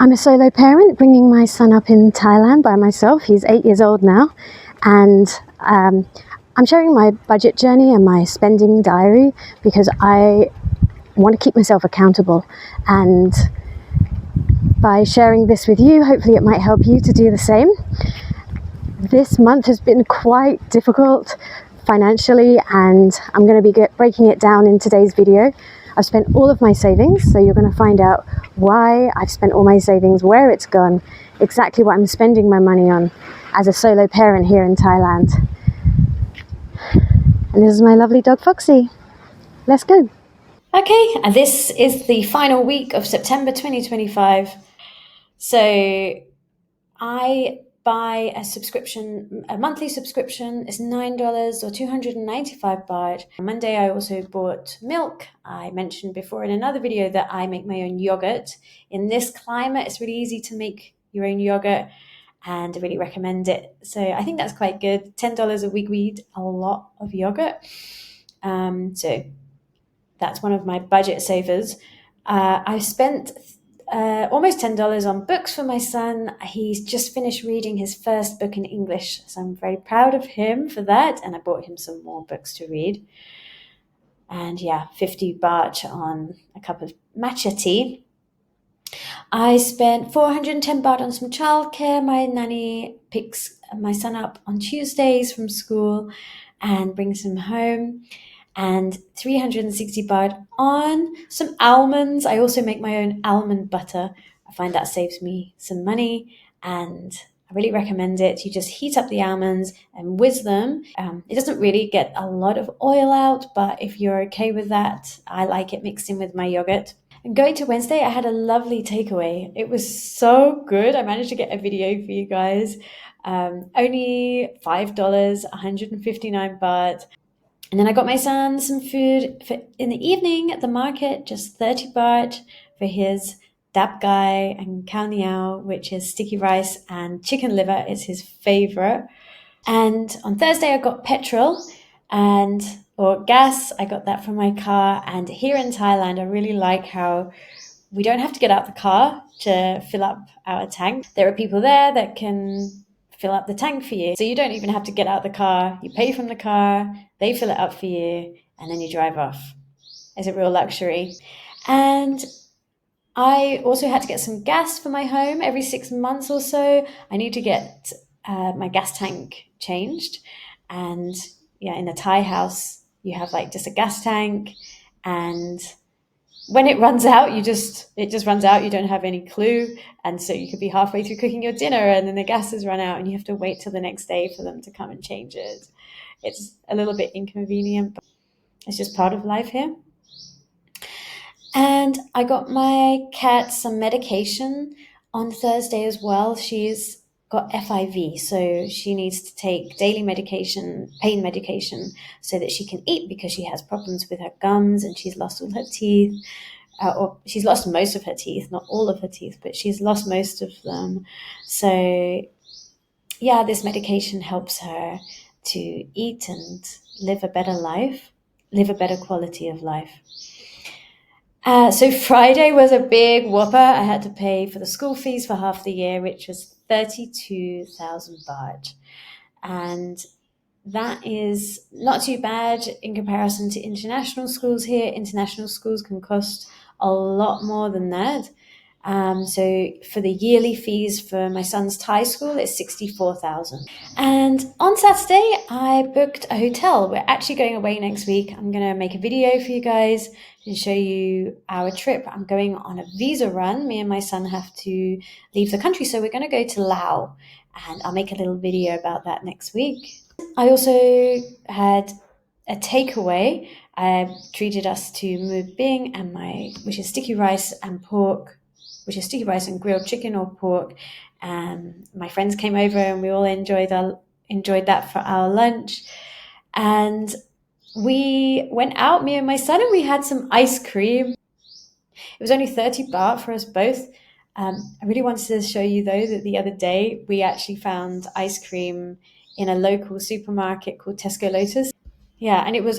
I'm a solo parent bringing my son up in Thailand by myself. He's 8 years old now, and I'm sharing my budget journey and my spending diary because I want to keep myself accountable, and by sharing this with you, hopefully it might help you to do the same. This month has been quite difficult financially, and I'm going to be breaking it down in today's video. I've spent all of my savings, so you're going to find out why I've spent all my savings, where it's gone, exactly what I'm spending my money on as a solo parent here in Thailand. And this is my lovely dog Foxy. Let's go. Okay, and this is the final week of September 2025. So I buy a subscription, a monthly subscription. It's $9 or 295 baht. On Monday, I also bought milk. I mentioned before in another video that I make my own yogurt. In this climate, it's really easy to make your own yogurt, and I really recommend it. So I think that's quite good. $10 a week, we eat a lot of yogurt. So that's one of my budget savers. I spent almost $10 on books for my son. He's just finished reading his first book in English, so I'm very proud of him for that. And I bought him some more books to read. And yeah, 50 baht on a cup of matcha tea. I spent 410 baht on some childcare. My nanny picks my son up on Tuesdays from school and brings him home. And 360 baht on some almonds. I also make my own almond butter. I find that saves me some money, and I really recommend it. You just heat up the almonds and whiz them. It doesn't really get a lot of oil out, but if you're okay with that, I like it mixed in with my yogurt. And going to Wednesday, I had a lovely takeaway. It was so good. I managed to get a video for you guys. Only $5, 159 baht. And then I got my son some food for in the evening at the market, just 30 baht for his dap gai and khao niao, which is sticky rice and chicken liver is his favorite. And on Thursday I got petrol or gas. I got that from my car. And here in Thailand, I really like how we don't have to get out the car to fill up our tank. There are people there that can fill up the tank for you. So you don't even have to get out the car. You pay from the car, they fill it up for you, and then you drive off. It's a real luxury. And I also had to get some gas for my home every 6 months or so. I need to get my gas tank changed. And yeah, in a Thai house, you have like just a gas tank, and when it runs out, it just runs out. You don't have any clue. And so you could be halfway through cooking your dinner and then the gas has run out and you have to wait till the next day for them to come and change it. It's a little bit inconvenient, but it's just part of life here. And I got my cat some medication on Thursday as well. She's got FIV, so she needs to take daily medication, pain medication, so that she can eat because she has problems with her gums and she's lost all her teeth. Or she's lost most of her teeth, not all of her teeth, but she's lost most of them. So yeah, this medication helps her to eat and live a better life, live a better quality of life. So Friday was a big whopper. I had to pay for the school fees for half the year, which was 32,000 baht. And that is not too bad in comparison to international schools here. International schools can cost a lot more than that. So for the yearly fees for my son's Thai school, it's 64,000. And on Saturday, I booked a hotel. We're actually going away next week. I'm going to make a video for you guys to show you our trip. I'm going on a visa run. Me and my son have to leave the country, so we're going to go to Laos, and I'll make a little video about that next week. I also had a takeaway. I treated us to mu bing and which is sticky rice and pork, which is sticky rice and grilled chicken or pork. My friends came over and we all enjoyed that for our lunch. And we went out, me and my son, and we had some ice cream. It was only 30 baht for us both. I really wanted to show you though that the other day we actually found ice cream in a local supermarket called Tesco Lotus. Yeah, and it was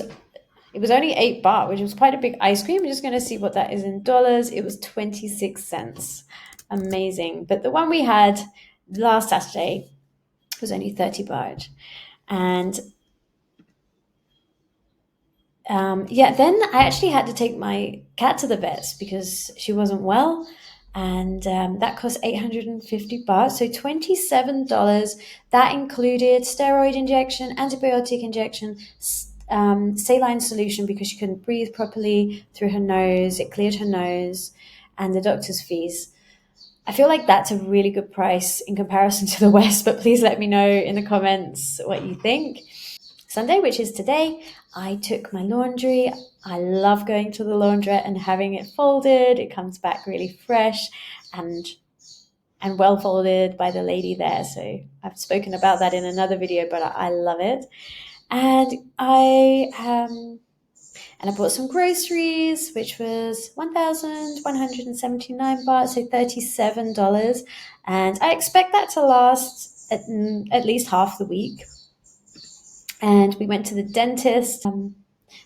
only 8 baht, which was quite a big ice cream. We're just going to see what that is in dollars. It was 26 cents. amazing. But the one we had last Saturday was only 30 baht. And then I actually had to take my cat to the vets because she wasn't well. And that cost 850 baht, so $27. That included steroid injection, antibiotic injection, saline solution because she couldn't breathe properly through her nose. It cleared her nose, and the doctor's fees. I feel like that's a really good price in comparison to the West, but please let me know in the comments what you think. Sunday, which is today, I took my laundry. I love going to the laundrette and having it folded. It comes back really fresh and well folded by the lady there. So I've spoken about that in another video, but I love it. And I bought some groceries, which was 1,179 baht, so $37. And I expect that to last at least half the week. And we went to the dentist.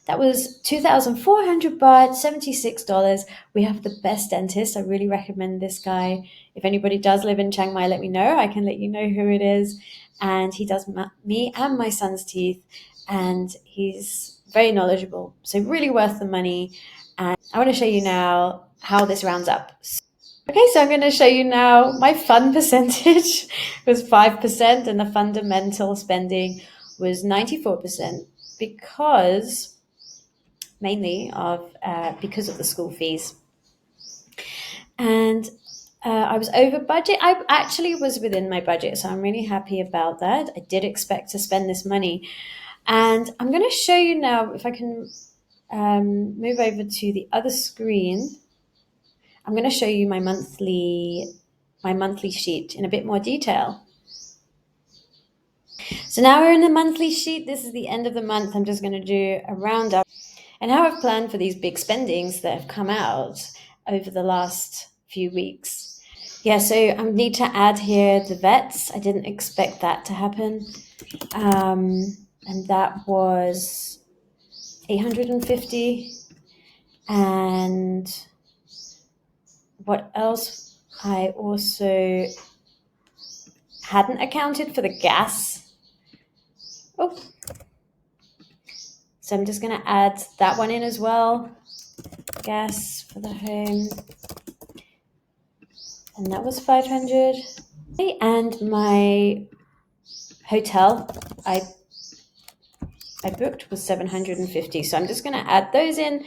That was 2,400 baht, $76. We have the best dentist. I really recommend this guy. If anybody does live in Chiang Mai, let me know. I can let you know who it is. And he does me and my son's teeth. And he's very knowledgeable. So really worth the money. And I want to show you now how this rounds up. Okay, so I'm going to show you now my fun percentage was 5% and the fundamental spending was 94% because of the school fees. And I was over budget. I actually was within my budget, so I'm really happy about that. I did expect to spend this money. And I'm going to show you now, if I can move over to the other screen, I'm going to show you my monthly sheet in a bit more detail. So now we're in the monthly sheet. This is the end of the month. I'm just going to do a roundup and how I've planned for these big spendings that have come out over the last few weeks. Yeah, so I need to add here the vets. I didn't expect that to happen. And that was 850. And what else? I also hadn't accounted for the gas. Oh, so I'm just going to add that one in as well. Gas for the home. And that was 500. And my hotel I booked was 750. So I'm just going to add those in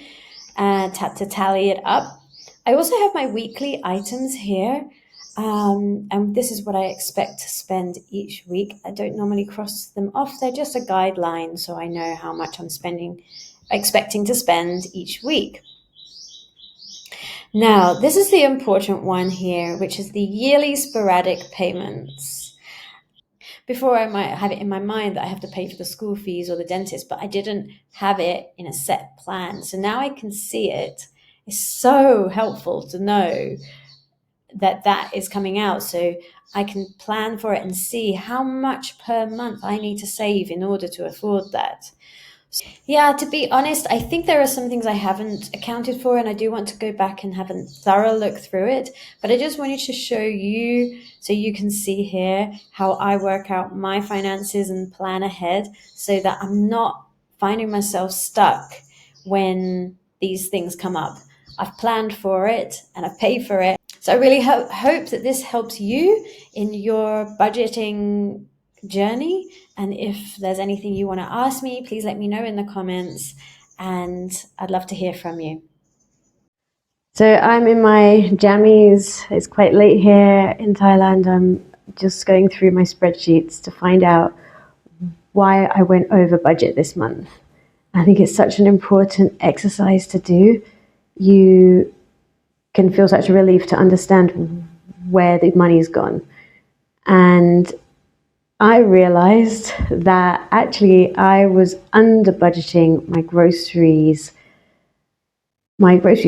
to tally it up. I also have my weekly items here. And this is what I expect to spend each week. I don't normally cross them off. They're just a guideline, so I know how much I'm expecting to spend each week. Now, this is the important one here, which is the yearly sporadic payments. Before I might have it in my mind that I have to pay for the school fees or the dentist, but I didn't have it in a set plan. So now I can see it. It's so helpful to know that is coming out, so I can plan for it and see how much per month I need to save in order to afford that. Yeah, to be honest, I think there are some things I haven't accounted for, and I do want to go back and have a thorough look through it, but I just wanted to show you so you can see here how I work out my finances and plan ahead so that I'm not finding myself stuck when these things come up. I've planned for it and I've paid for it. So I really hope that this helps you in your budgeting journey. And if there's anything you want to ask me, please let me know in the comments, and I'd love to hear from you. So I'm in my jammies. It's quite late here in Thailand. I'm just going through my spreadsheets to find out why I went over budget this month. I think it's such an important exercise to do. You can feel such a relief to understand where the money's gone. And I realized that actually I was under budgeting my grocery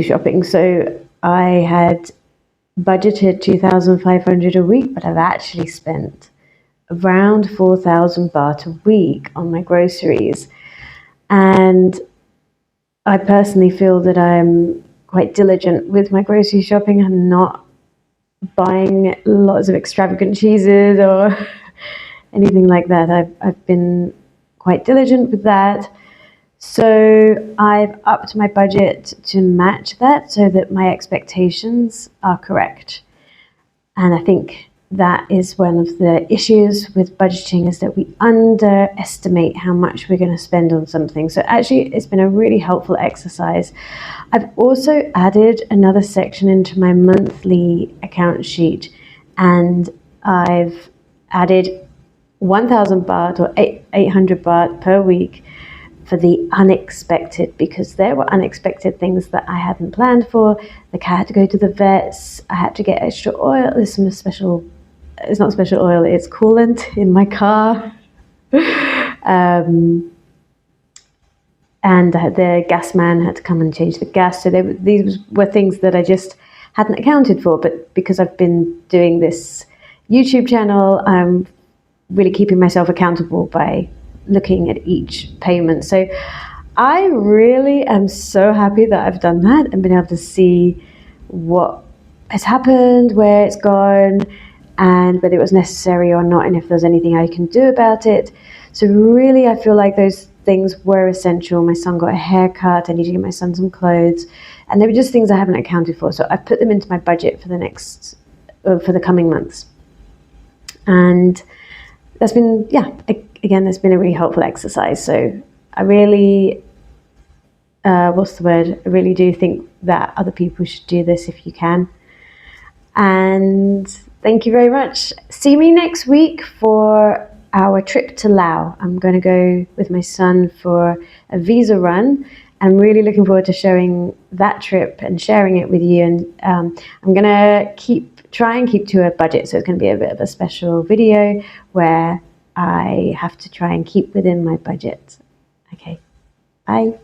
shopping. So I had budgeted 2,500 a week, but I've actually spent around 4,000 baht a week on my groceries. And I personally feel that I'm quite diligent with my grocery shopping. I'm not buying lots of extravagant cheeses or anything like that. I've been quite diligent with that. So I've upped my budget to match that so that my expectations are correct. And I think that is one of the issues with budgeting, is that we underestimate how much we're going to spend on something. So actually, it's been a really helpful exercise. I've also added another section into my monthly account sheet, and I've added 1,000 baht or 800 baht per week for the unexpected, because there were unexpected things that I hadn't planned for. Like I had to go to the vets, I had to get extra oil. There's some special, it's not special oil, it's coolant in my car. And the gas man had to come and change the gas. So these were things that I just hadn't accounted for. But because I've been doing this YouTube channel, I'm really keeping myself accountable by looking at each payment. So I really am so happy that I've done that and been able to see what has happened, where it's gone, and whether it was necessary or not, and if there's anything I can do about it. So really, I feel like those things were essential. My son got a haircut, I need to get my son some clothes, and they were just things I haven't accounted for. So I put them into my budget for the coming months. And that's been, that's been a really helpful exercise. So I really, I really do think that other people should do this if you can. And thank you very much. See me next week for our trip to Laos. I'm going to go with my son for a visa run. I'm really looking forward to showing that trip and sharing it with you. And I'm going to try and keep to a budget. So it's going to be a bit of a special video where I have to try and keep within my budget. Okay, bye.